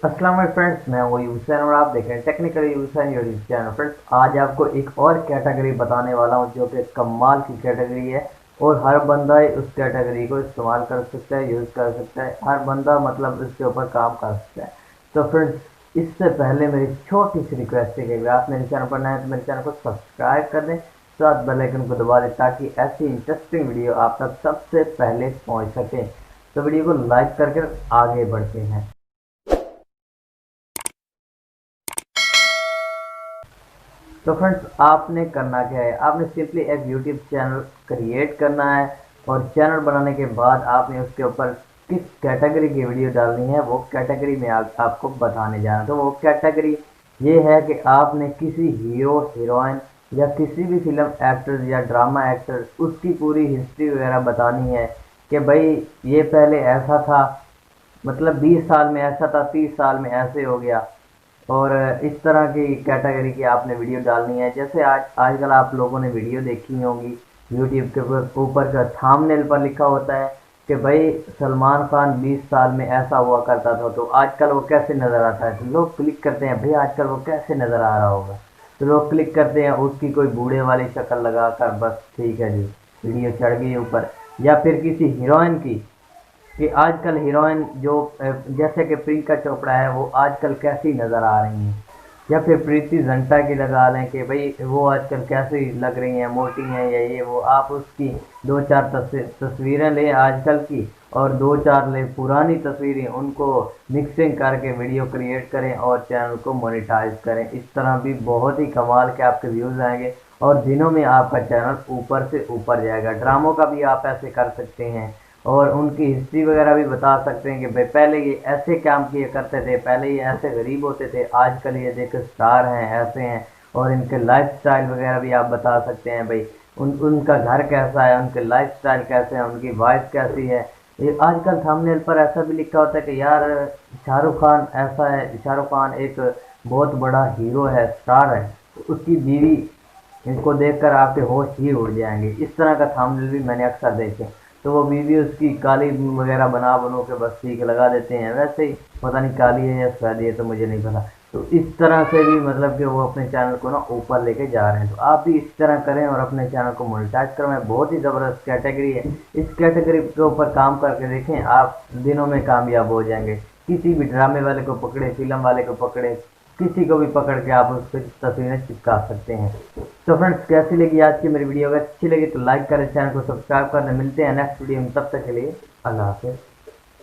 अस्सलाम वालेकुम फ्रेंड्स, मैं हूँ यूसन और आप देख रहे हैं टेक्निकल यूसन योर चैनल। फ्रेंड्स, आज आपको एक और कैटेगरी बताने वाला हूँ जो कि कमाल की कैटेगरी है और हर बंदा उस कैटेगरी को इस्तेमाल कर सकता है, यूज़ कर सकता है। हर बंदा मतलब इसके ऊपर काम कर सकता है। तो फ्रेंड्स, इससे पहले मेरी छोटी सी रिक्वेस्ट है कि अगर आप मेरे चैनल पर नए हैं तो मेरे चैनल को सब्सक्राइब कर दें, साथ बेल आइकन को दबा दें ताकि ऐसी इंटरेस्टिंग वीडियो आप तक सबसे पहले पहुँच सकें। तो वीडियो को लाइक करके आगे बढ़ते हैं। तो फ्रेंड्स, आपने करना क्या है, आपने सिंपली एक यूट्यूब चैनल क्रिएट करना है और चैनल बनाने के बाद आपने उसके ऊपर किस कैटेगरी की वीडियो डालनी है वो कैटेगरी में आपको बताने जाना। तो वो कैटेगरी ये है कि आपने किसी हीरो हीरोइन या किसी भी फिल्म एक्टर या ड्रामा एक्टर उसकी पूरी हिस्ट्री वगैरह बतानी है कि भाई ये पहले ऐसा था, मतलब 20 साल में ऐसा था, 30 साल में ऐसे हो गया। और इस तरह की कैटेगरी की आपने वीडियो डालनी है। जैसे आजकल आप लोगों ने वीडियो देखी होंगी, यूट्यूब के ऊपर का थंबनेल पर लिखा होता है कि भाई सलमान खान 20 साल में ऐसा हुआ करता था, तो आजकल वो कैसे नज़र आता है। तो लोग क्लिक करते हैं भाई आजकल वो कैसे नज़र आ रहा होगा, तो लोग क्लिक करते हैं उसकी कोई बूढ़े वाली शक्ल लगा कर, बस ठीक है जी, वीडियो चढ़ गई ऊपर। या फिर किसी हीरोइन की कि आजकल हीरोइन जो जैसे कि प्रियंका चोपड़ा है वो आजकल कैसी नज़र आ रही हैं, या फिर प्रीति जिंटा की लगा लें कि भाई वो आजकल कैसी लग रही हैं, मोटी हैं या ये वो। आप उसकी दो चार तस्वीरें लें आजकल की और दो चार ले पुरानी तस्वीरें, उनको मिक्सिंग करके वीडियो क्रिएट करें और चैनल को मोनेटाइज करें। इस तरह भी बहुत ही कमाल के आपके व्यूज़ आएंगे और दिनों में आपका चैनल ऊपर से ऊपर जाएगा। ड्रामों का भी आप ऐसे कर सकते हैं और उनकी हिस्ट्री वगैरह भी बता सकते हैं कि भाई पहले ये ऐसे काम किए करते थे, पहले ये ऐसे गरीब होते थे, आजकल ये देखो स्टार हैं, ऐसे हैं। और इनके लाइफस्टाइल वगैरह भी आप बता सकते हैं भाई उनका घर कैसा है, उनके लाइफस्टाइल कैसे हैं, उनकी वाइफ कैसी है। ये आजकल थंबनेल पर ऐसा भी लिखा होता है कि यार शाहरुख खान ऐसा है, शाहरुख खान एक बहुत बड़ा हीरो है, स्टार है, तो उसकी बीवी, इनको देखकर आपके होश ही उड़ जाएंगे। इस तरह का थंबनेल भी मैंने अक्सर देखे। तो वो बीवी उसकी काली वगैरह बना बनो के बस ठीक लगा देते हैं, वैसे ही पता नहीं काली है या सफेद है तो मुझे नहीं पता। तो इस तरह से भी मतलब कि वो अपने चैनल को ना ऊपर लेके जा रहे हैं। तो आप भी इस तरह करें और अपने चैनल को मोनेटाइज करें। बहुत ही ज़बरदस्त कैटेगरी है, इस कैटेगरी के ऊपर काम करके देखें, आप दिनों में कामयाब हो जाएंगे। किसी भी ड्रामे वाले को पकड़े, फिल्म वाले को पकड़े, किसी को भी पकड़ के आप उस पर तस्वीरें चिपका सकते हैं। तो फ्रेंड्स, कैसी लगी आज की मेरी वीडियो? अगर अच्छी लगी तो लाइक करें, चैनल को सब्सक्राइब करें। मिलते हैं नेक्स्ट वीडियो में, तब तक के लिए अल्लाह हाफिज़।